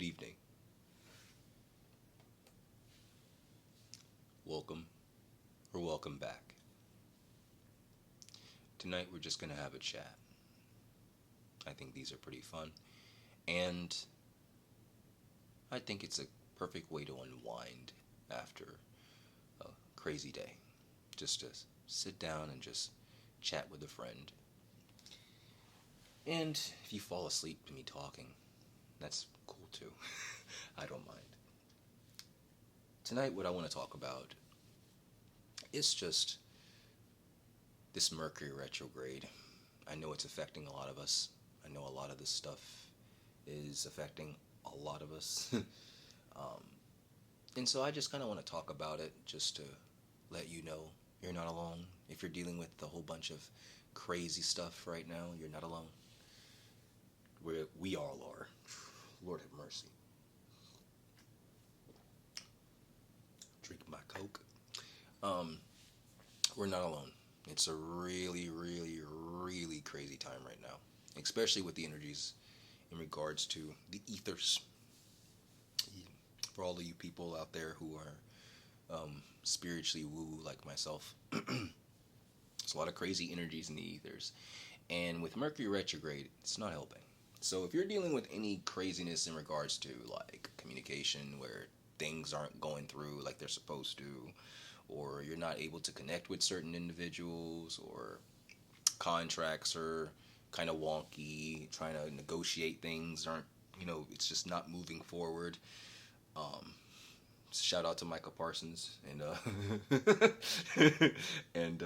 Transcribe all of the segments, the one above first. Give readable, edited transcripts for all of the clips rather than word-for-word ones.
Good evening. Welcome or welcome back. Tonight we're just going to have a chat. I think these are pretty fun. And I think it's a perfect way to unwind after a crazy day. Just to sit down and just chat with a friend. And if you fall asleep to me talking, that's cool too. I don't mind. Tonight, what I want to talk about is just this Mercury retrograde. I know it's affecting a lot of us. I know a lot of this stuff is affecting a lot of us. And so I just kind of want to talk about it just to let you know you're not alone. If you're dealing with a whole bunch of crazy stuff right now, you're not alone. We all are. Lord have mercy. Drink my Coke. We're not alone. It's a really, really, really crazy time right now, especially with the energies in regards to the ethers. For all of you people out there who are spiritually woo like myself, there's a lot of crazy energies in the ethers. And with Mercury retrograde, it's not helping. So if you're dealing with any craziness in regards to like communication where things aren't going through like they're supposed to, or you're not able to connect with certain individuals, or contracts are kind of wonky, trying to negotiate things aren't, it's just not moving forward. Shout out to Michael Parsons and and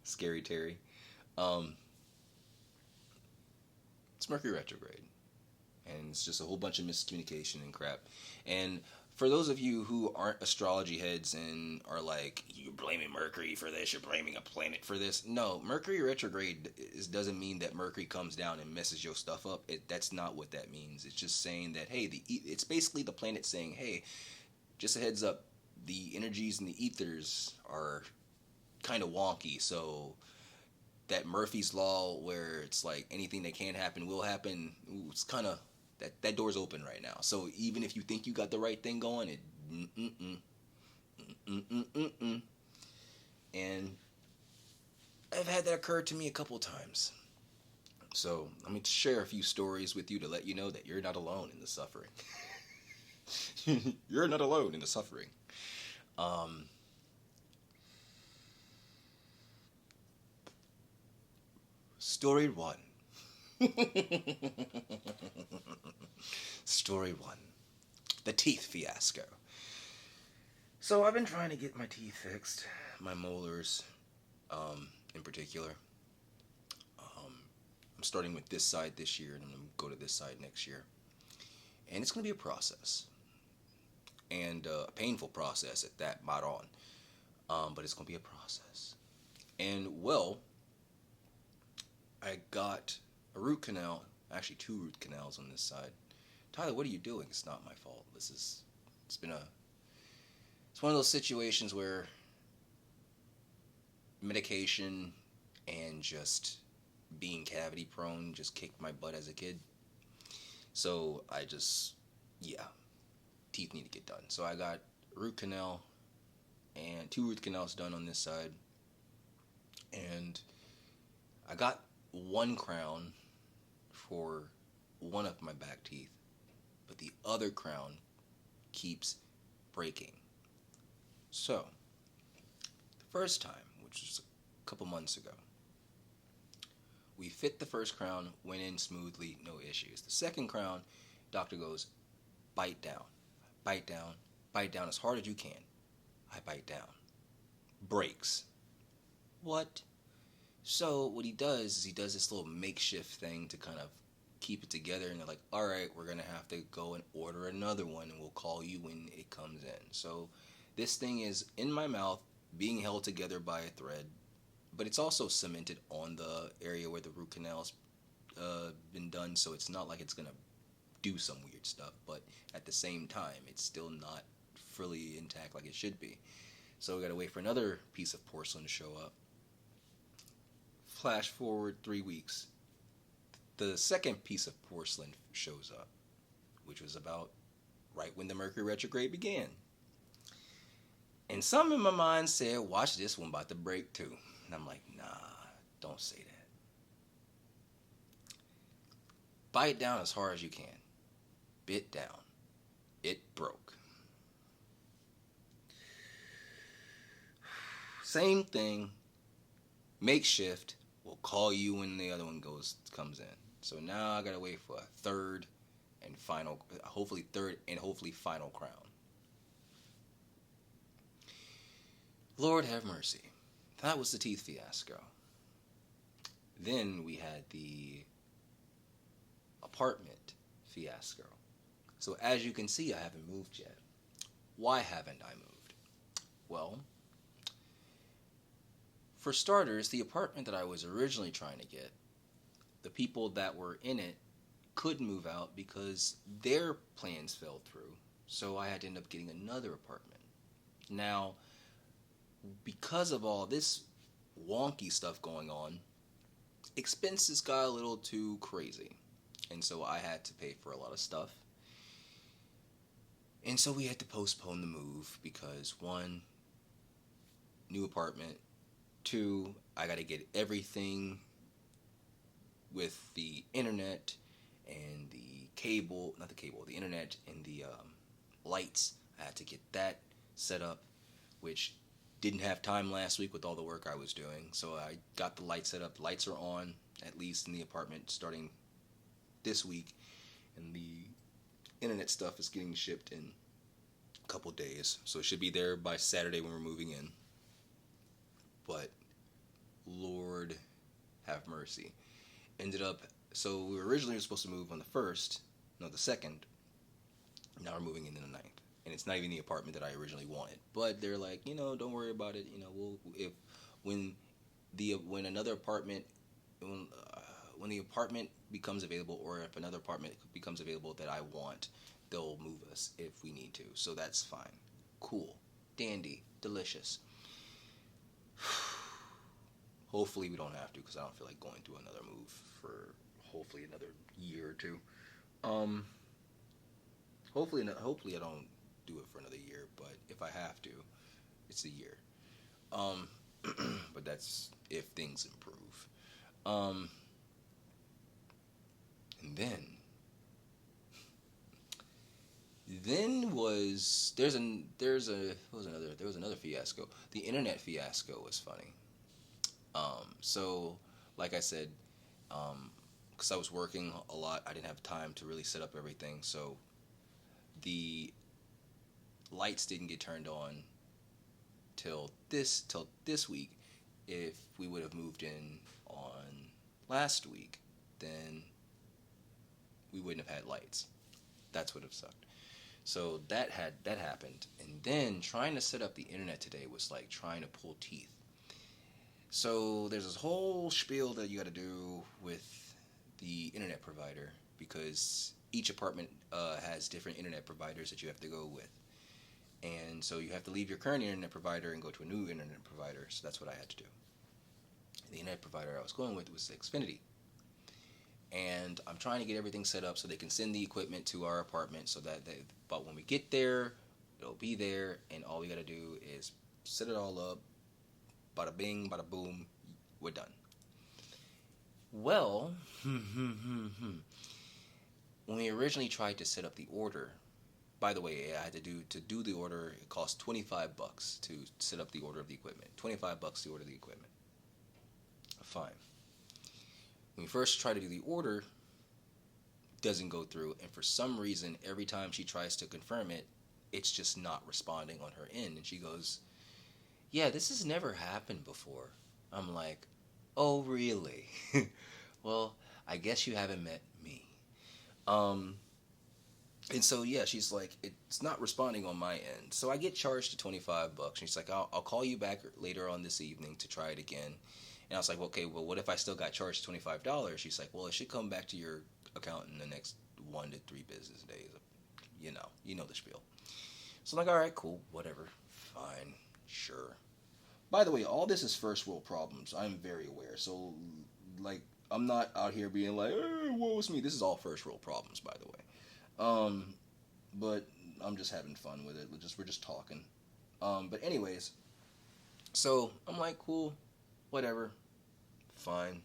Scary Terry. Um, it's Mercury retrograde, and it's just a whole bunch of miscommunication and crap. And for those of you who aren't astrology heads and are like, you're blaming Mercury for this, you're blaming a planet for this. No, Mercury retrograde doesn't mean that Mercury comes down and messes your stuff up. That's not what that means. It's just saying that, hey, it's basically the planet saying, hey, just a heads up, the energies in the ethers are kind of wonky. So that Murphy's Law where it's like anything that can happen will happen, it's kind of that door's open right now. So even if you think you got the right thing going, it and I've had that occur to me a couple times. So let me share a few stories with you to let you know that you're not alone in the suffering. You're not alone in the suffering. Um, Story one. Story one. The teeth fiasco. So I've been trying to get my teeth fixed, my molars, in particular. I'm starting with this side this year, and I'm going to go to this side next year. And it's going to be a process, and a painful process at that, not on. But it's going to be a process. And well, I got a root canal, actually two root canals on this side. Tyler, what are you doing? It's not my fault. It's one of those situations where medication and just being cavity prone just kicked my butt as a kid. So teeth need to get done. So I got root canal and two root canals done on this side. And I got one crown for one of my back teeth, but the other crown keeps breaking. So, the first time, which was a couple months ago, we fit the first crown, went in smoothly, no issues. The second crown, doctor goes, bite down, bite down, bite down as hard as you can. I bite down. Breaks. What? So what he does is he does this little makeshift thing to kind of keep it together, and they're like, all right, we're going to have to go and order another one, and we'll call you when it comes in. So this thing is in my mouth, being held together by a thread, but it's also cemented on the area where the root canal's been done, so it's not like it's going to do some weird stuff, but at the same time, it's still not fully intact like it should be. So we got to wait for another piece of porcelain to show up. Flash forward 3 weeks. The second piece of porcelain shows up. which was about right when the Mercury Retrograde began. And something in my mind said, watch this one about to break too. And I'm like, nah, don't say that. Bite down as hard as you can. Bit down. It broke. Same thing. Makeshift. We'll call you when the other one comes in. So now I gotta wait for a third and final, hopefully final crown. Lord have mercy. That was the teeth fiasco. Then we had the apartment fiasco. So as you can see, I haven't moved yet. Why haven't I moved? Well, for starters, the apartment that I was originally trying to get, the people that were in it couldn't move out because their plans fell through. So I had to end up getting another apartment. Now, because of all this wonky stuff going on, expenses got a little too crazy. And so I had to pay for a lot of stuff. And so we had to postpone the move because 1, new apartment, 2, I got to get everything with the internet and the the internet and the lights. I had to get that set up, which didn't have time last week with all the work I was doing. So I got the lights set up. Lights are on, at least in the apartment, starting this week. And the internet stuff is getting shipped in a couple days. So it should be there by Saturday when we're moving in. But Lord have mercy. So we were originally supposed to move on the 2nd. Now we're moving in the 9th. And it's not even the apartment that I originally wanted. But they're like, don't worry about it. When the apartment becomes available, or if another apartment becomes available that I want, they'll move us if we need to. So that's fine. Cool. Dandy. Delicious. Hopefully we don't have to, because I don't feel like going through another move for hopefully another year or two. Hopefully I don't do it for another year, but if I have to, it's a year. But that's if things improve. And then there was another fiasco. The internet fiasco was funny. So like I said, because I was working a lot, I didn't have time to really set up everything. So the lights didn't get turned on till this week. If we would have moved in on last week, then we wouldn't have had lights. That's what would have sucked. So that happened. And then trying to set up the internet today was like trying to pull teeth. So there's this whole spiel that you got to do with the internet provider, because each apartment has different internet providers that you have to go with. And so you have to leave your current internet provider and go to a new internet provider. So that's what I had to do. The internet provider I was going with was Xfinity. And I'm trying to get everything set up so they can send the equipment to our apartment but when we get there, it'll be there, and all we got to do is set it all up. Bada bing, bada boom, we're done. Well, when we originally tried to set up the order, by the way, I had to do the order, it cost $25 to set up the order of the equipment. $25 to order the equipment. Fine. When we first try to do the order, it doesn't go through, and for some reason, every time she tries to confirm it, it's just not responding on her end, and she goes, yeah, this has never happened before. I'm like, oh, really? Well, I guess you haven't met me. And so, yeah, she's like, it's not responding on my end. So I get charged to $25. And she's like, I'll call you back later on this evening to try it again. And I was like, okay, well, what if I still got charged $25? She's like, well, it should come back to your account in the next 1 to 3 business days. You know the spiel. So I'm like, all right, cool, whatever, fine, sure. By the way, all this is first world problems. I'm very aware. So, like, I'm not out here being like, woe is me. This is all first world problems, by the way. Um, but I'm just having fun with it. We're just talking. But anyways, so I'm like, cool, whatever, fine.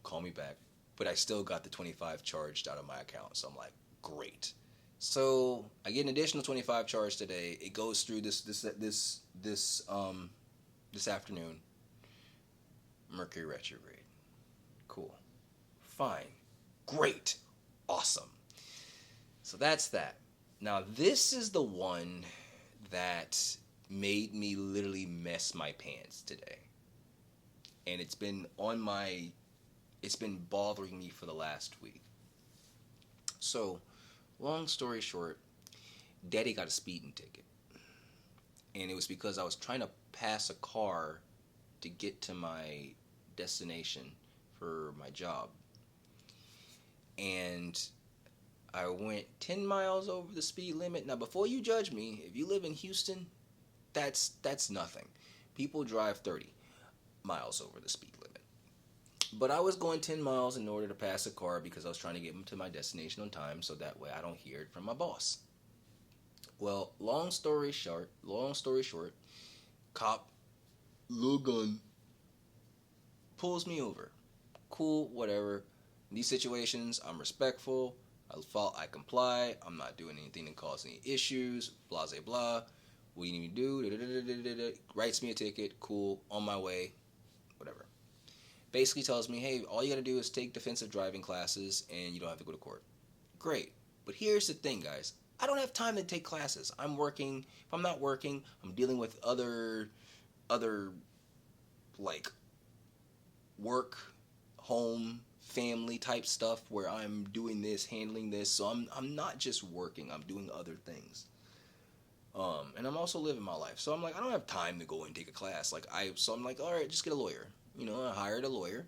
Call me back. But I still got the 25 charged out of my account. So I'm like, great. So I get an additional 25 charged today. It goes through this afternoon. Mercury retrograde. Cool. Fine. Great. Awesome. So that's that. Now this is the one that made me literally mess my pants today. And it's been bothering me for the last week. So, long story short, Daddy got a speeding ticket. And it was because I was trying to pass a car to get to my destination for my job. And I went 10 miles over the speed limit. Now, before you judge me, if you live in Houston, that's nothing. People drive 30 miles over the speed limit. But I was going 10 miles in order to pass a car because I was trying to get to my destination on time so that way I don't hear it from my boss. Well, long story short, cop, little gun, pulls me over. Cool, whatever. In these situations, I'm respectful. I comply. I'm not doing anything that cause any issues. Blah, blah, blah. What do you need me to do? Writes me a ticket. Cool, on my way. Whatever. Basically tells me, hey, all you got to do is take defensive driving classes and you don't have to go to court. Great. But here's the thing, guys. I don't have time to take classes. I'm working. If I'm not working, I'm dealing with other like work, home, family type stuff where I'm doing this, handling this. So I'm not just working. I'm doing other things. And I'm also living my life. So I'm like, I don't have time to go and take a class. So I'm like, all right, just get a lawyer. I hired a lawyer.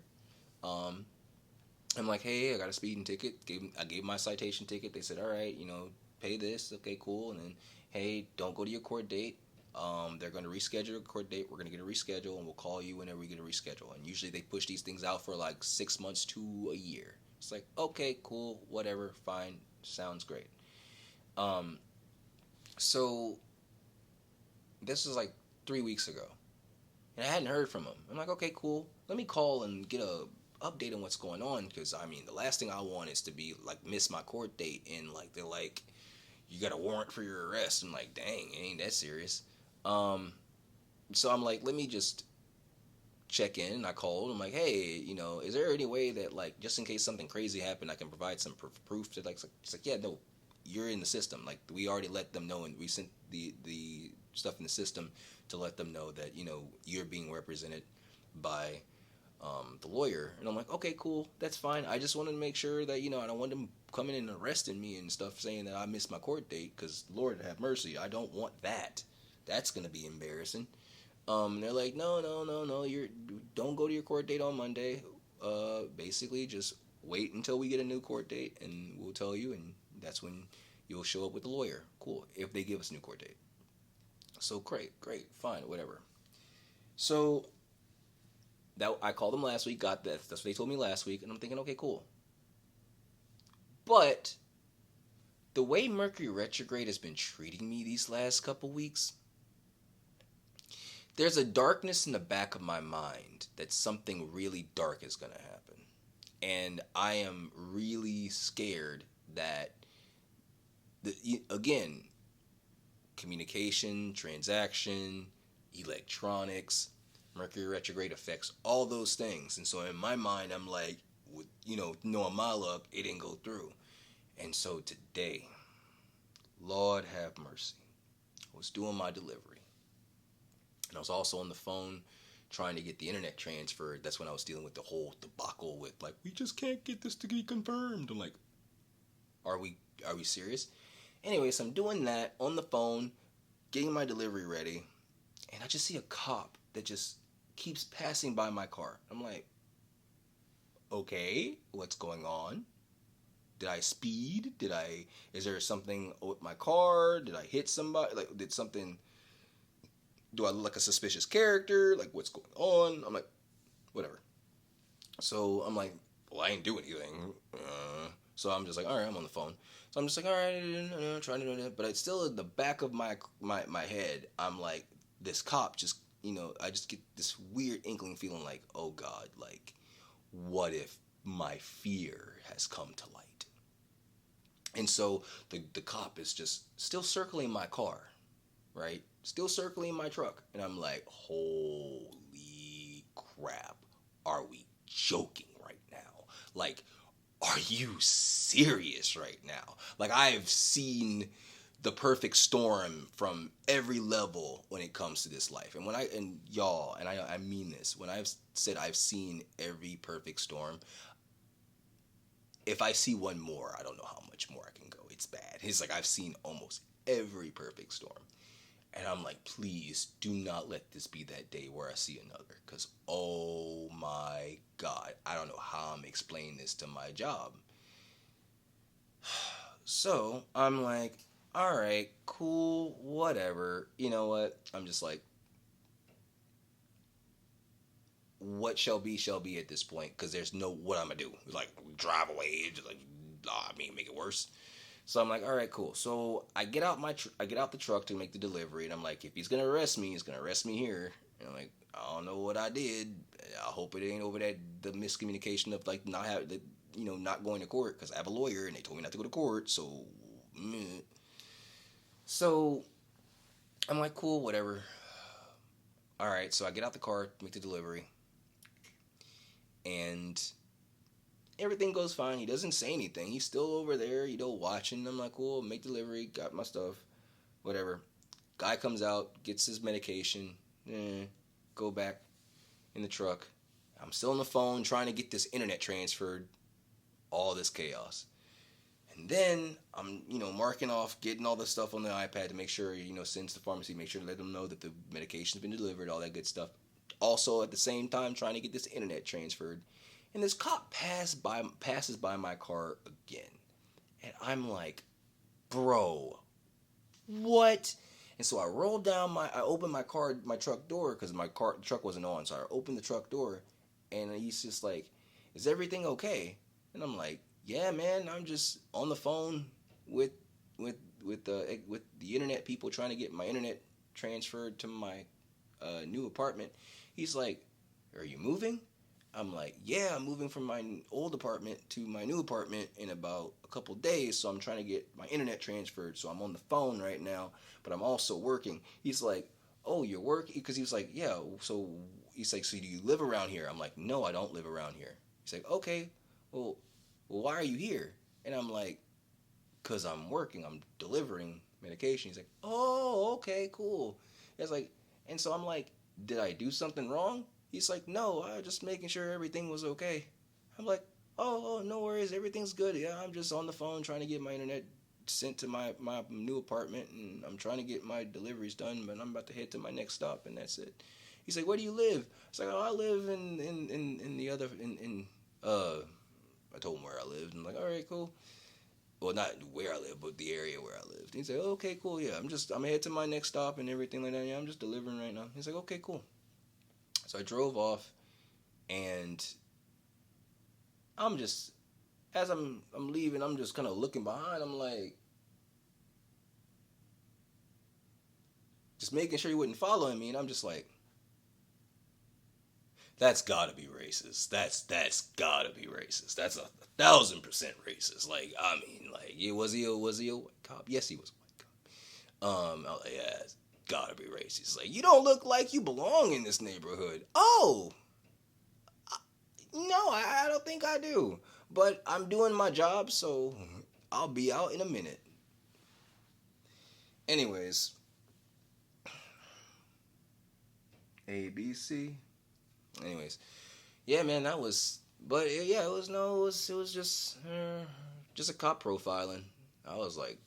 I'm like, hey, I got a speeding ticket. I gave my citation ticket. They said, all right, pay this. Okay, cool. And then, hey, don't go to your court date. They're going to reschedule a court date. We're going to get a reschedule, and we'll call you whenever we get a reschedule. And usually they push these things out for like 6 months to a year. It's like, okay, cool, whatever, fine, sounds great. So this was like 3 weeks ago. And I hadn't heard from him. I'm like, okay, cool. Let me call and get a update on what's going on. Because, the last thing I want is to be, miss my court date. And, they're like, you got a warrant for your arrest. I'm like, dang, it ain't that serious. So I'm like, let me just check in. I called. I'm like, hey, is there any way that, just in case something crazy happened, I can provide some proof to, it's like, yeah, no, you're in the system. We already let them know, and we sent the stuff in the system to let them know that you're being represented by the lawyer. And I'm like, okay, cool, that's fine. I just wanted to make sure that I don't want them coming in and arresting me and stuff, saying that I missed my court date, because Lord have mercy, I don't want that. That's gonna be embarrassing. They're like, no, you don't go to your court date on Monday. Basically just wait until we get a new court date and we'll tell you, and that's when you'll show up with the lawyer. Cool, if they give us a new court date. So great, fine, whatever. So that I called them last week, got that. That's what they told me last week, and I'm thinking, okay, cool. But the way Mercury retrograde has been treating me these last couple weeks, there's a darkness in the back of my mind that something really dark is going to happen. And I am really scared that, again, communication, transaction, electronics, Mercury retrograde affects all those things. And so in my mind, I'm like, knowing my luck, it didn't go through. And so today, Lord have mercy, I was doing my delivery. And I was also on the phone trying to get the internet transferred. That's when I was dealing with the whole debacle with, we just can't get this to be confirmed. I'm like, are we serious? Anyways, I'm doing that on the phone, getting my delivery ready, and I just see a cop that just keeps passing by my car. I'm like, okay, what's going on? Did I speed? Is there something with my car? Did I hit somebody? Do I look like a suspicious character? What's going on? I'm like, whatever. So I'm like, well, I ain't doing anything. So I'm just like, all right, I'm on the phone. So I'm just like, all right, trying to do that, but it's still in the back of my head. I'm like, this cop just, I just get this weird inkling feeling like, oh God, like, what if my fear has come to light? And so the cop is just still circling my car, right? Still circling my truck. And I'm like, holy crap. Are we joking right now? Like, are you serious right now? Like, I've seen the perfect storm from every level when it comes to this life. And I mean this, when I've said I've seen every perfect storm, if I see one more, I don't know how much more I can go. It's bad. It's like I've seen almost every perfect storm. And I'm like, please do not let this be that day where I see another. Because, oh my God, I don't know how I'm explaining this to my job. So I'm like, all right, cool, whatever. You know what? I'm just like, what shall be at this point, because there's no what I'm gonna do. Like, drive away, just like, make it worse. So I'm like, all right, cool. So I get out I get out the truck to make the delivery, and I'm like, if he's gonna arrest me, he's gonna arrest me here. And I'm like, I don't know what I did. I hope it ain't over the miscommunication of like not having the, not going to court, because I have a lawyer and they told me not to go to court. So, so I'm like, cool, whatever. All right, so I get out the car, make the delivery, and everything goes fine. He doesn't say anything. He's still over there, watching. I'm like, cool, make delivery, got my stuff, whatever. Guy comes out, gets his medication, go back in the truck. I'm still on the phone trying to get this internet transferred, all this chaos. And then I'm, marking off, getting all the stuff on the iPad to make sure, send to the pharmacy, make sure to let them know that the medication's been delivered, all that good stuff. Also, at the same time, trying to get this internet transferred. And this cop passes by my car again. And I'm like, bro, what? And so I open my truck door, because the truck wasn't on. So I opened the truck door, and he's just like, is everything okay? And I'm like, yeah, man, I'm just on the phone with the internet people trying to get my internet transferred to my new apartment. He's like, are you moving? I'm like, yeah, I'm moving from my old apartment to my new apartment in about a couple days, so I'm trying to get my internet transferred. So I'm on the phone right now, but I'm also working. He's like, oh, you're working? Because he was like, yeah, so he's like, so do you live around here? I'm like, no, I don't live around here. He's like, okay, well, why are you here? And I'm like, because I'm working, I'm delivering medication. He's like, oh, okay, cool. It's like, and so I'm like, did I do something wrong? He's like, no, I was just making sure everything was okay. I'm like, oh, no worries, everything's good. Yeah, I'm just on the phone trying to get my internet sent to my new apartment, and I'm trying to get my deliveries done, but I'm about to head to my next stop, and that's it. He's like, where do you live? It's like, oh, I live in the other, I told him where I lived, and I'm like, all right, cool. Well, not where I live, but the area where I lived. He's like, okay, cool, yeah, I'm head to my next stop and everything like that. Yeah, I'm just delivering right now. He's like, okay, cool. So I drove off, and I'm just, as I'm leaving, I'm just kind of looking behind. I'm like, just making sure he wasn't following me, and I'm just like, that's gotta be racist. That's gotta be racist. That's 1,000% racist. Like, I mean, like, was he a white cop? Yes, he was a white cop. I was like, yeah, it's gotta be racist. Like, you don't look like you belong in this neighborhood. Oh, no, I don't think I do. But I'm doing my job, so I'll be out in a minute. Anyways, A, B, C. Anyways, yeah, man, that was. But yeah, it was just a cop profiling. I was like,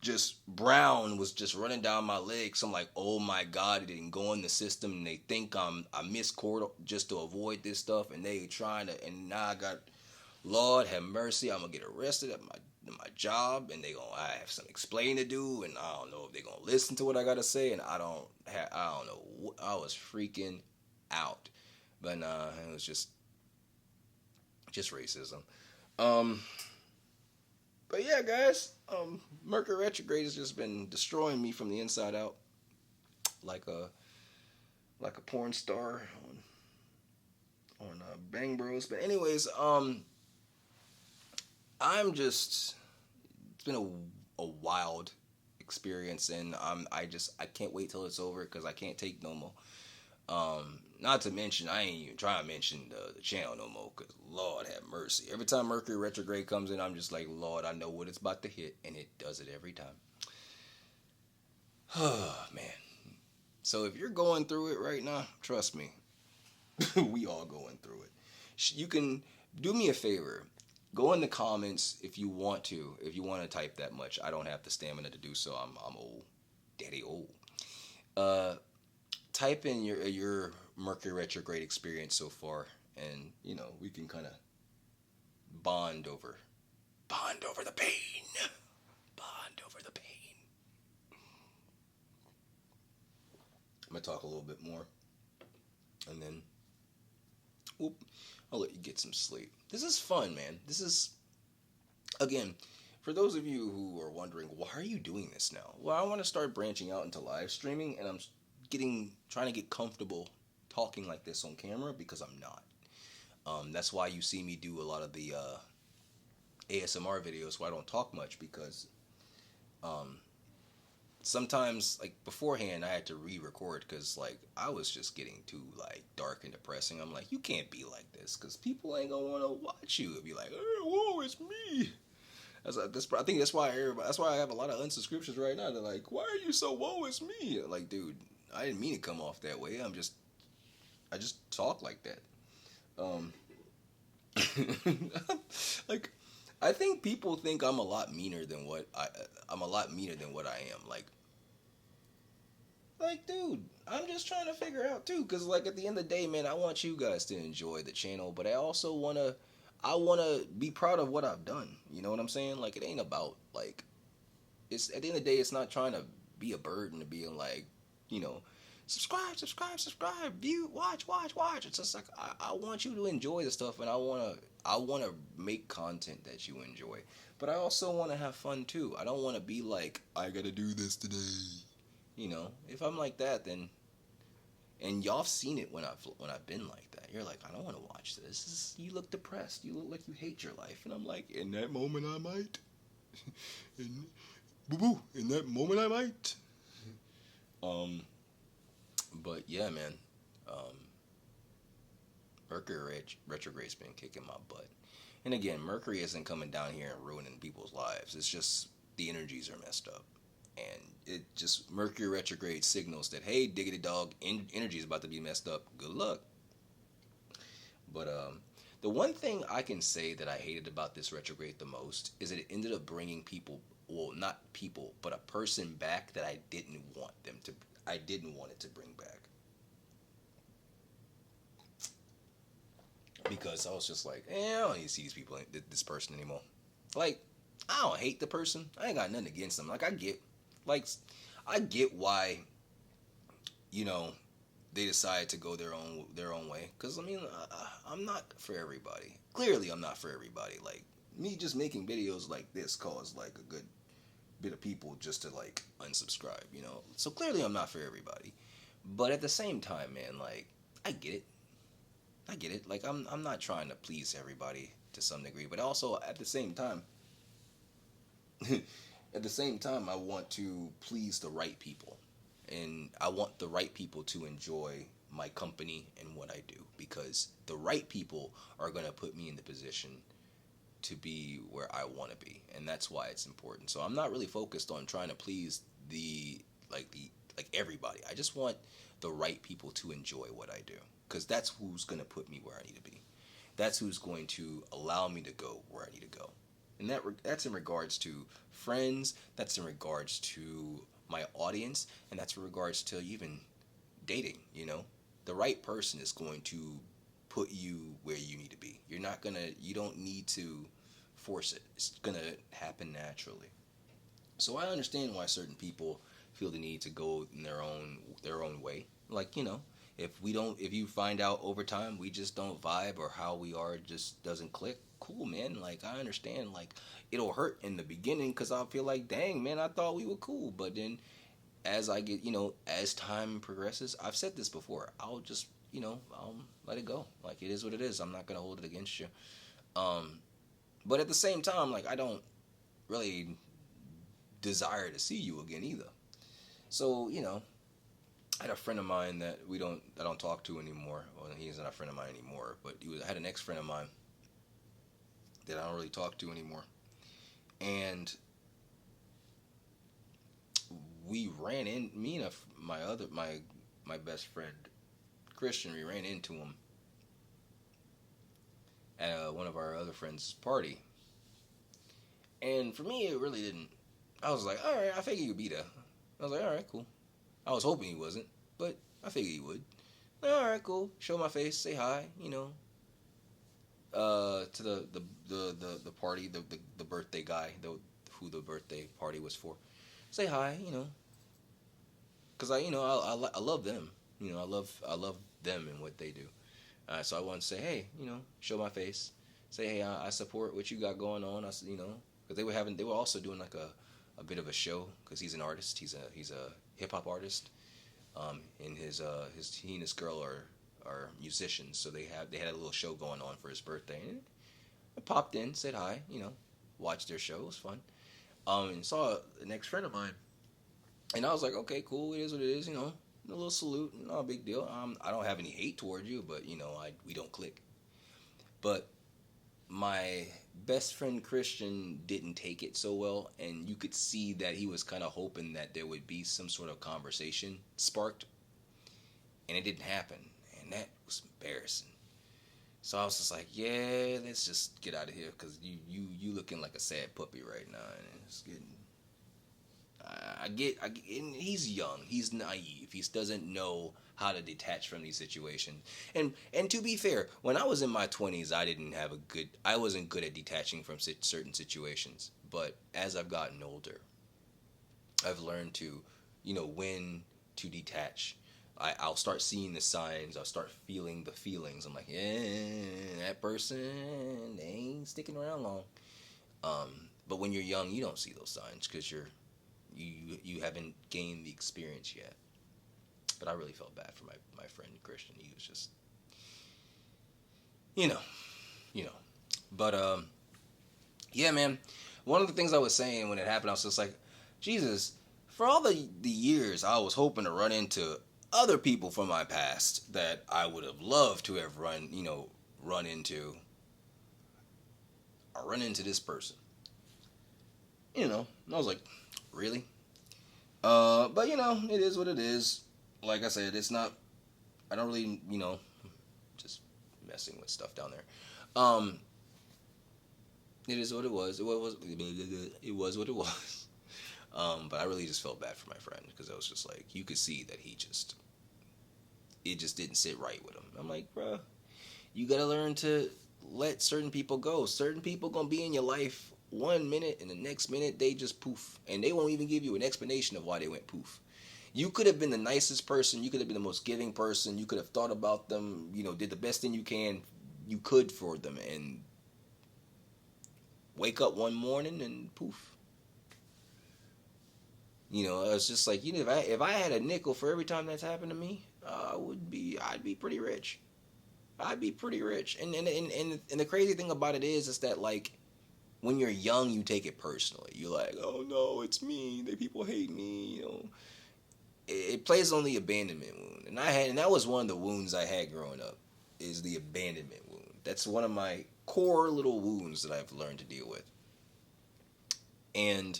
just brown was just running down my legs. I'm like, oh my God, it didn't go in the system, and they think I missed court just to avoid this stuff, and they trying to, and now I got, Lord have mercy, I'm gonna get arrested at my job, and I have some explaining to do, and I don't know if they're gonna listen to what I gotta say, and I don't know. I was freaking out, but it was just Just racism. Um, but yeah, guys, Mercury Retrograde has just been destroying me from the inside out, like a porn star on Bang Bros. But anyways, I'm just it's been a wild experience, and I can't wait till it's over because I can't take no more. Not to mention, I ain't even trying to mention the channel no more, because Lord have mercy. Every time Mercury Retrograde comes in, I'm just like, Lord, I know what it's about to hit, and it does it every time. Oh, man. So if you're going through it right now, trust me, we all going through it. You can do me a favor. Go in the comments if you want to. If you want to type that much, I don't have the stamina to do so. I'm old, daddy old. Type in your Mercury retrograde experience so far, and we can kind of bond over the pain, bond over the pain. I'm gonna talk a little bit more, and then I'll let you get some sleep. This is fun, man. This is, again, for those of you who are wondering, why are you doing this now? Well, I want to start branching out into live streaming, and I'm trying to get comfortable talking like this on camera, because I'm not. That's why you see me do a lot of the ASMR videos where I don't talk much, because sometimes, like, beforehand I had to re-record because, like, I was just getting too, like, dark and depressing. I'm like, you can't be like this because people ain't gonna want to watch you. It'd be like, oh, whoa, it's me. I think that's why I have a lot of unsubscriptions right now. They're like, why are you so whoa, it's me? Like, dude, I didn't mean to come off that way. I just talk like that. Like, I think people think I'm a lot meaner than what I'm a lot meaner than what I am. Like, dude, I'm just trying to figure out too, because, like, at the end of the day, man, I want you guys to enjoy the channel, but I also I wanna be proud of what I've done. You know what I'm saying? Like, it ain't about, like, it's at the end of the day, it's not trying to be a burden to being like, you know, subscribe, view, watch. It's just like, I want you to enjoy the stuff, and I wanna make content that you enjoy, but I also wanna have fun too. I don't wanna be like, I gotta do this today. If I'm like that, then, and y'all have seen it when I've been like that. You're like, I don't want to watch this. You look depressed. You look like you hate your life, and I'm like, in that moment I might. In that moment I might. But yeah, man. Mercury retrograde's been kicking my butt. And again, Mercury isn't coming down here and ruining people's lives. It's just the energies are messed up. And it just, Mercury retrograde signals that, hey, diggity dog, energy is about to be messed up. Good luck. But the one thing I can say that I hated about this retrograde the most is that it ended up bringing people, well, not people, but a person back that I didn't want it to bring back. Because I was just like, I don't need to see these people, this person anymore. Like, I don't hate the person. I ain't got nothing against them. Like, I get why, they decide to go their own way. Because, I mean, I'm not for everybody. Clearly, I'm not for everybody. Like, me just making videos like this caused, like, a good bit of people just to, like, unsubscribe, So, clearly, I'm not for everybody. But at the same time, man, like, I get it. Like, I'm not trying to please everybody to some degree. But also, at the same time, I want to please the right people. And I want the right people to enjoy my company and what I do, because the right people are going to put me in the position to be where I want to be, and that's why it's important. So I'm not really focused on trying to please everybody. I just want the right people to enjoy what I do, because that's who's going to put me where I need to be. That's who's going to allow me to go where I need to go. And that's in regards to friends, that's in regards to my audience, and that's in regards to even dating, The right person is going to put you where you need to be. You don't need to force it. It's going to happen naturally. So I understand why certain people feel the need to go in their own way. Like, If you find out over time we just don't vibe or how we are just doesn't click, cool, man. Like, I understand. Like, it'll hurt in the beginning because I'll feel like, dang, man, I thought we were cool. But then as I get, as time progresses, I've said this before, I'll just, I'll let it go. Like, it is what it is. I'm not going to hold it against you. But at the same time, like, I don't really desire to see you again either. So, I had a friend of mine that I don't talk to anymore. Well, he's not a friend of mine anymore, but I had an ex-friend of mine that I don't really talk to anymore. And we ran in, me and my best friend Christian, we ran into him at one of our other friends' party. And for me, it really didn't. I was like, all right, I figured you'd be there. I was like, all right, cool. I was hoping he wasn't, but I figured he would. Like, all right, cool. Show my face, say hi, to the party, the birthday guy, who the birthday party was for. Say hi, because I love them. I love them and what they do. So I wanted to say, hey, show my face, say, hey, I support what you got going on. Because they were also doing like a bit of a show, because he's an artist. He's a hip hop artist. And he and his girl are musicians, so they had a little show going on for his birthday. And I popped in, said hi, watched their show. It was fun. And saw an ex friend of mine, and I was like, okay, cool. It is what it is. A little salute, not a big deal. I don't have any hate towards you, but we don't click. But my best friend Christian didn't take it so well, and you could see that he was kind of hoping that there would be some sort of conversation sparked, and it didn't happen, and that was embarrassing. So I was just like, yeah, let's just get out of here, because you looking like a sad puppy right now, and it's getting. I get, and he's young, he's naive, he doesn't know how to detach from these situations. And to be fair, when I was in my 20s, I wasn't good at detaching from certain situations. But as I've gotten older, I've learned to, when to detach. I'll start seeing the signs. I'll start feeling the feelings. I'm like, yeah, that person, they ain't sticking around long. But when you're young, you don't see those signs because you haven't gained the experience yet. But I really felt bad for my friend Christian. He was just, you know. But yeah, man. One of the things I was saying when it happened, I was just like, Jesus, for all the years I was hoping to run into other people from my past that I would have loved to have run into. I run into this person. And I was like, really? But it is what it is. Like I said, it's not. I don't really, just messing with stuff down there. It is what it was. It was what it was. But I really just felt bad for my friend because I was just like, you could see that it just didn't sit right with him. I'm like, bro, you gotta learn to let certain people go. Certain people gonna be in your life 1 minute, and the next minute they just poof, and they won't even give you an explanation of why they went poof. You could have been the nicest person. You could have been the most giving person. You could have thought about them. Did the best thing you could for them, and wake up one morning and poof. It's just like if I had a nickel for every time that's happened to me, I'd be pretty rich. I'd be pretty rich. And the crazy thing about it is that like when you're young, you take it personally. You're like, oh no, it's me. People hate me. It plays on the abandonment wound, and that was one of the wounds I had growing up, is the abandonment wound. That's one of my core little wounds that I've learned to deal with. And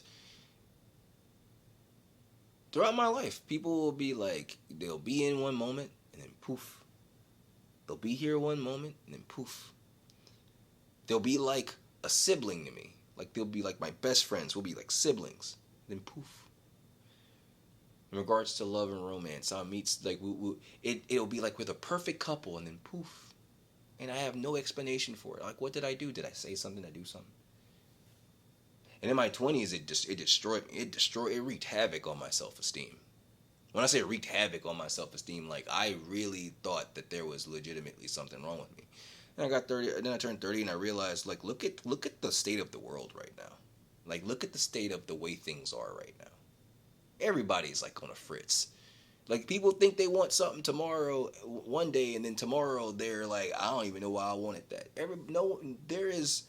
throughout my life, people will be like, they'll be in one moment and then poof. They'll be here one moment and then poof. They'll be like a sibling to me. Like they'll be like my best friends. We'll be like siblings. Then poof. In regards to love and romance, I'll meet like it'll be like with a perfect couple and then poof. And I have no explanation for it. Like, what did I do? Did I say something? Did I do something? And in my 20s, it destroyed me. It wreaked havoc on my self-esteem. When I say wreaked havoc on my self-esteem, like I really thought that there was legitimately something wrong with me. And I got 30, and then I turned 30, and I realized, like, look at the state of the world right now. Like, look at the state of the way things are right now. Everybody's like on a fritz. Like, people think they want something tomorrow, one day, and then tomorrow they're like, I don't even know why I wanted that. There is,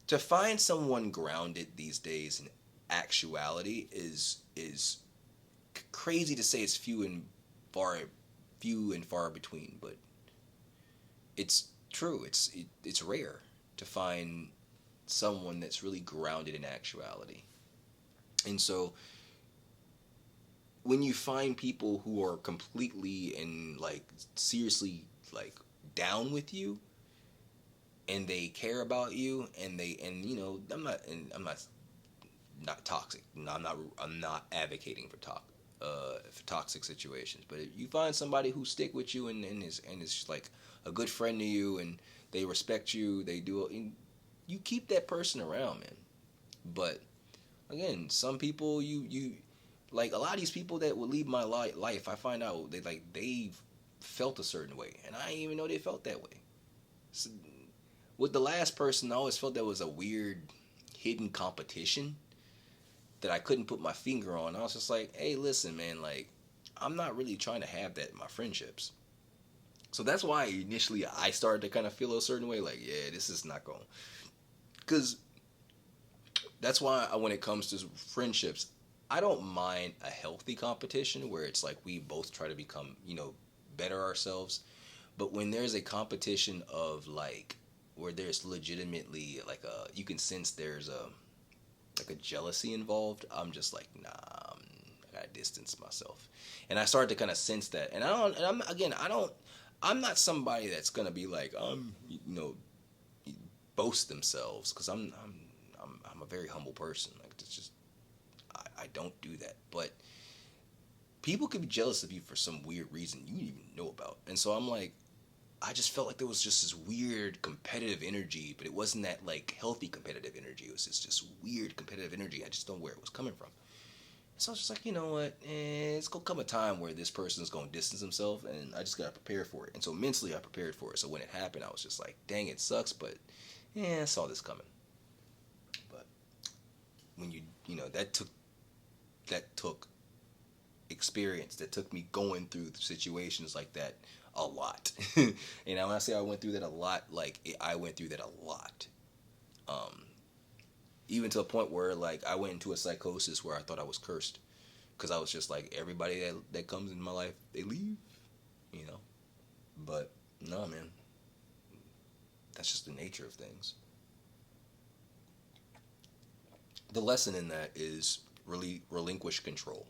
to find someone grounded these days in actuality is crazy to say. It's few and far between, but it's true. It's rare to find someone that's really grounded in actuality. And so when you find people who are completely and like seriously like down with you, and they care about you, and I'm not toxic. No, I'm not advocating for toxic situations. But if you find somebody who stick with you and is like a good friend to you, and they respect you, they do, you keep that person around, man. But again, some people, you like, a lot of these people that would leave my life, I find out they've felt a certain way, and I didn't even know they felt that way. So, with the last person, I always felt there was a weird hidden competition that I couldn't put my finger on. I was just like, hey, listen, man, like, I'm not really trying to have that in my friendships. So that's why initially I started to kind of feel a certain way, like, yeah, this is not going. Because that's why when it comes to friendships, I don't mind a healthy competition where it's like we both try to become, better ourselves. But when there's a competition of like, where there's legitimately like you can sense there's a jealousy involved, I'm just like, nah, I gotta distance myself. And I started to kind of sense that. And I'm not somebody that's gonna be like, boast themselves, because I'm a very humble person. Like, it's just, I don't do that. But people could be jealous of you for some weird reason you didn't even know about. And so I'm like, I just felt like there was just this weird competitive energy, but it wasn't that like healthy competitive energy. It was just weird competitive energy. I just don't know where it was coming from. So I was just like, you know what? It's gonna come a time where this person's gonna distance himself, and I just gotta prepare for it. And so mentally, I prepared for it. So when it happened, I was just like, dang, it sucks, but I saw this coming. But when that took experience, that took me going through situations like that a lot. And when I say I went through that a lot, like I went through that a lot. Um, Even to a point where like I went into a psychosis where I thought I was cursed, because I was just like, everybody that comes in my life, they leave, you know. But no, man, that's just the nature of things. The lesson in that is really relinquish control.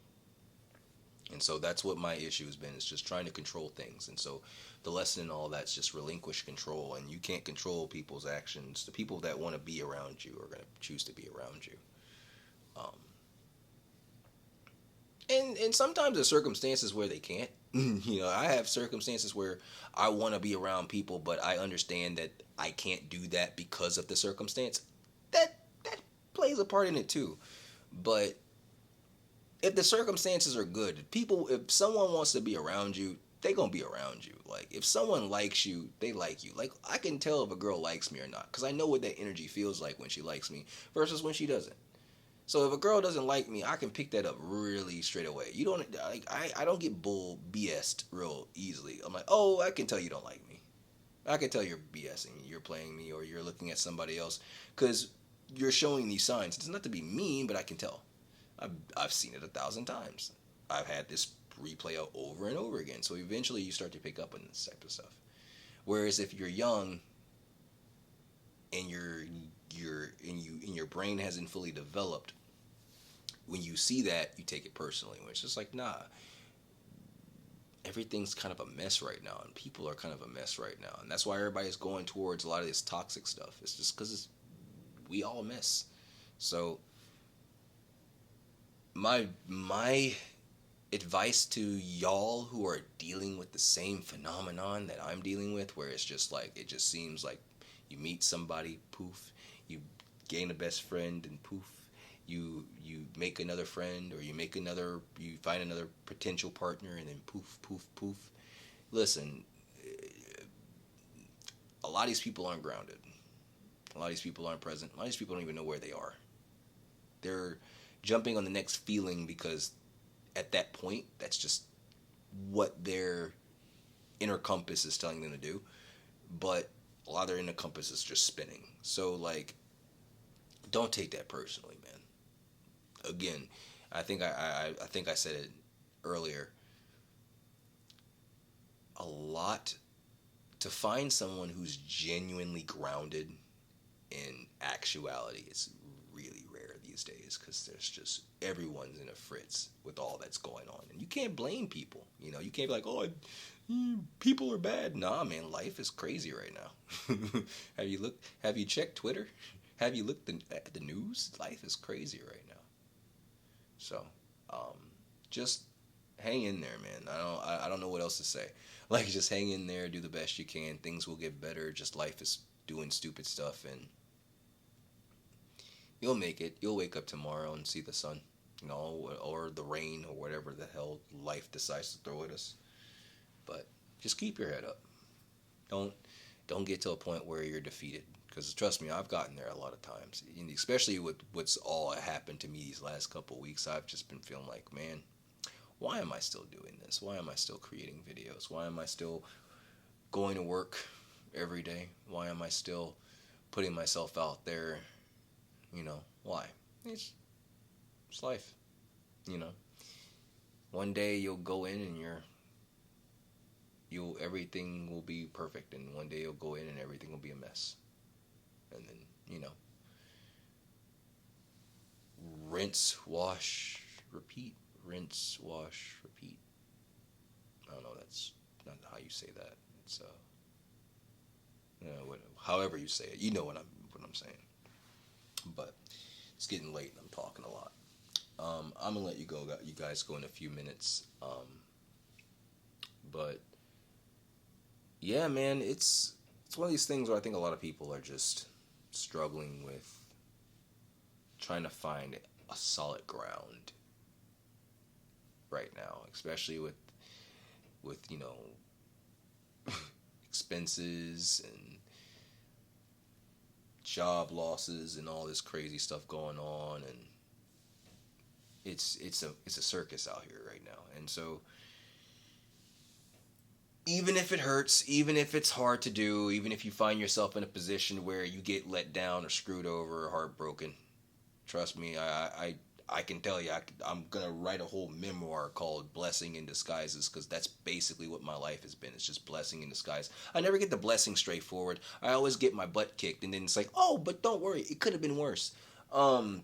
And so that's what my issue has been, is just trying to control things. And so the lesson in all that's just relinquish control. And you can't control people's actions. The people that want to be around you are going to choose to be around you. Um, and sometimes there's circumstances where they can't. I have circumstances where I want to be around people, but I understand that I can't do that because of the circumstance. That plays a part in it too. But if the circumstances are good, if someone wants to be around you, they gonna be around you. Like, if someone likes you, they like you. Like, I can tell if a girl likes me or not, because I know what that energy feels like when she likes me versus when she doesn't. So if a girl doesn't like me, I can pick that up really straight away. You don't like I don't get bull BS'd real easily. I'm like, oh, I can tell you don't like me. I can tell you're BSing, you're playing me, or you're looking at somebody else, because you're showing these signs. It's not to be mean, but I can tell. I've seen it 1,000 times. I've had this replay out over and over again. So eventually you start to pick up on this type of stuff. Whereas if you're young and your brain hasn't fully developed, when you see that, you take it personally. When it's just like, nah, everything's kind of a mess right now, and people are kind of a mess right now, and that's why everybody's going towards a lot of this toxic stuff. It's just because we all mess. So my advice to y'all who are dealing with the same phenomenon that I'm dealing with, where it's just like, it just seems like you meet somebody, poof, you gain a best friend, and poof, you make another friend, or you find another potential partner, and then poof, poof, poof. Listen, a lot of these people aren't grounded. A lot of these people aren't present. A lot of these people don't even know where they are. They're jumping on the next feeling because at that point, that's just what their inner compass is telling them to do. But a lot of their inner compass is just spinning. So, like, don't take that personally, man. Again, I think I said it earlier. A lot to find someone who's genuinely grounded in actuality. It's really rare these days because there's just everyone's in a fritz with all that's going on, and you can't blame people. You can't be like, oh, people are bad. Nah, man, life is crazy right now. Have you checked Twitter? Have you looked at the news? Life is crazy right now. So, just hang in there, man. I don't know what else to say. Like, just hang in there, do the best you can. Things will get better. Just life is doing stupid stuff, and you'll make it. You'll wake up tomorrow and see the sun, or the rain, or whatever the hell life decides to throw at us. But just keep your head up. Don't don't get to a point where you're defeated. Because trust me, I've gotten there a lot of times, and especially with what's all happened to me these last couple of weeks. I've just been feeling like, man, why am I still doing this? Why am I still creating videos? Why am I still going to work every day? Why am I still putting myself out there? Why? It's life. You know, one day you'll go in and you'll everything will be perfect, and one day you'll go in and everything will be a mess, and then rinse, wash, repeat. Rinse, wash, repeat. I don't know. That's not how you say that. It's however you say it. You know what I'm saying. But it's getting late and I'm talking a lot. I'm gonna let you guys go in a few minutes. But yeah, man, it's one of these things where I think a lot of people are just struggling with trying to find a solid ground right now, especially with expenses and job losses and all this crazy stuff going on, and it's a circus out here right now. And so even if it hurts, even if it's hard to do, even if you find yourself in a position where you get let down or screwed over or heartbroken, trust me, I can tell you, I'm going to write a whole memoir called Blessing in Disguises, because that's basically what my life has been. It's just blessing in disguise. I never get the blessing straightforward. I always get my butt kicked, and then it's like, oh, but don't worry, it could have been worse.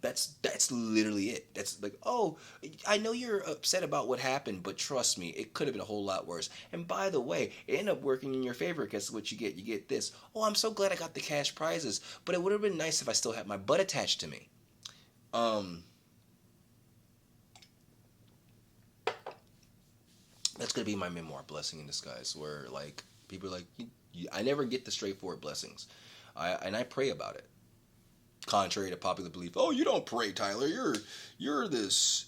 That's literally it. That's like, oh, I know you're upset about what happened, but trust me, it could have been a whole lot worse. And by the way, it ended up working in your favor, because what you get. You get this. Oh, I'm so glad I got the cash prizes, but it would have been nice if I still had my butt attached to me. That's gonna be my memoir, Blessing in Disguise, where like people are like, I never get the straightforward blessings, I pray about it. Contrary to popular belief, oh, you don't pray, Tyler. You're this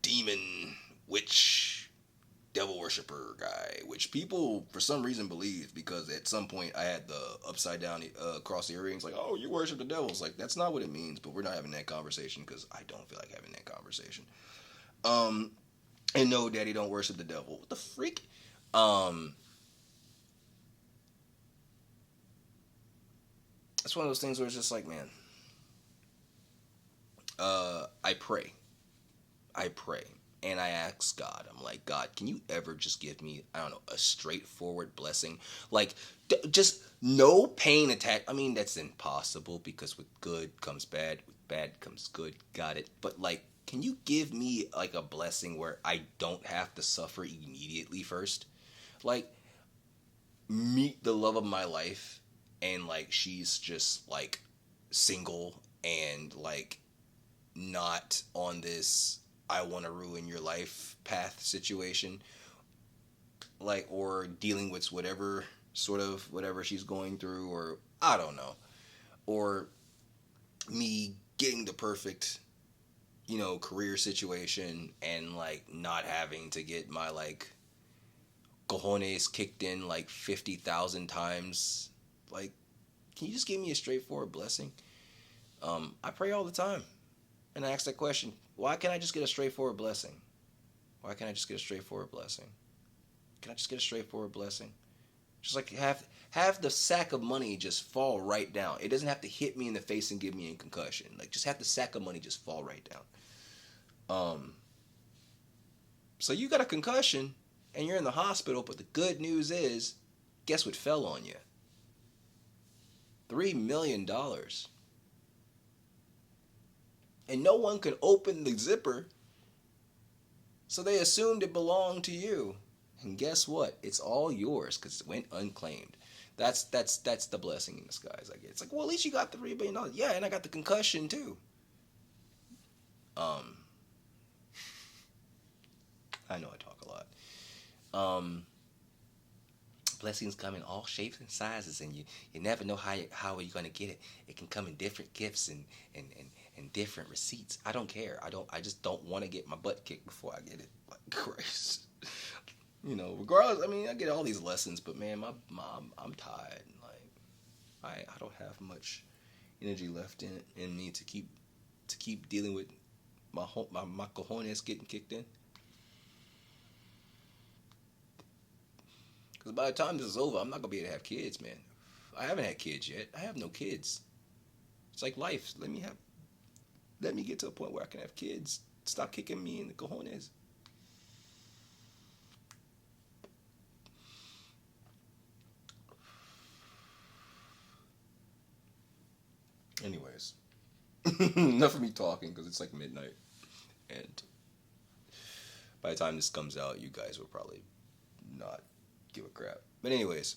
demon, witch, devil worshiper guy, which people for some reason believe, because at some point I had the upside down across the earrings, like, oh, you worship the devil. It's like, that's not what it means, but we're not having that conversation because I don't feel like having that conversation. And no, Daddy, don't worship the devil. What the freak? It's one of those things where it's just like, man, I pray. And I ask God, I'm like, God, can you ever just give me, I don't know, a straightforward blessing? Like, just no pain attached. I mean, that's impossible, because with good comes bad, with bad comes good. Got it. But, like, can you give me, like, a blessing where I don't have to suffer immediately first? Like, meet the love of my life, and, like, she's just, like, single and, like, not on this I want to ruin your life path situation, like, or dealing with whatever she's going through, or I don't know, or me getting the perfect career situation and like not having to get my like cojones kicked in like 50,000 times. Like, can you just give me a straightforward blessing? I pray all the time. And I ask that question, why can't I just get a straightforward blessing? Why can't I just get a straightforward blessing? Can I just get a straightforward blessing? Just like have the sack of money just fall right down. It doesn't have to hit me in the face and give me a concussion. Like, just have the sack of money just fall right down. So you got a concussion and you're in the hospital, but the good news is, guess what fell on you? $3 million. And no one could open the zipper, so they assumed it belonged to you. And guess what? It's all yours because it went unclaimed. That's the blessing in disguise I get. It's like, well, at least you got the $3 billion. Yeah, and I got the concussion too. I know I talk a lot. Blessings come in all shapes and sizes, and you never know how you're gonna get it. It can come in different gifts and different receipts. I don't care. I just don't want to get my butt kicked before I get it. Like, Christ. Regardless, I mean, I get all these lessons, but man, I'm tired. Like, I don't have much energy left in me to keep dealing with my cojones getting kicked in. Because by the time this is over, I'm not gonna be able to have kids, man. I haven't had kids yet. I have no kids. It's like life. Let me get to a point where I can have kids. Stop kicking me in the cojones. Anyways, enough of me talking because it's like midnight, and by the time this comes out, you guys will probably not give a crap. But anyways,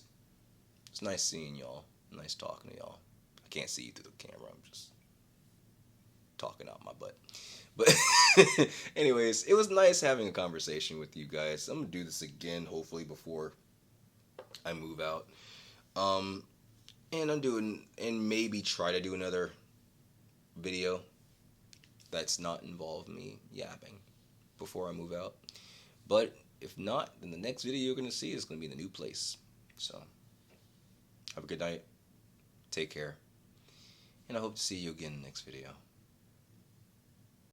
it's nice seeing y'all. Nice talking to y'all. I can't see you through the camera. I'm just talking out my butt. But anyways, it was nice having a conversation with you guys. I'm gonna do this again, hopefully before I move out. And maybe try to do another video that's not involve me yapping before I move out. But if not, then the next video you're gonna see is gonna be in a new place. So have a good night. Take care. And I hope to see you again in the next video.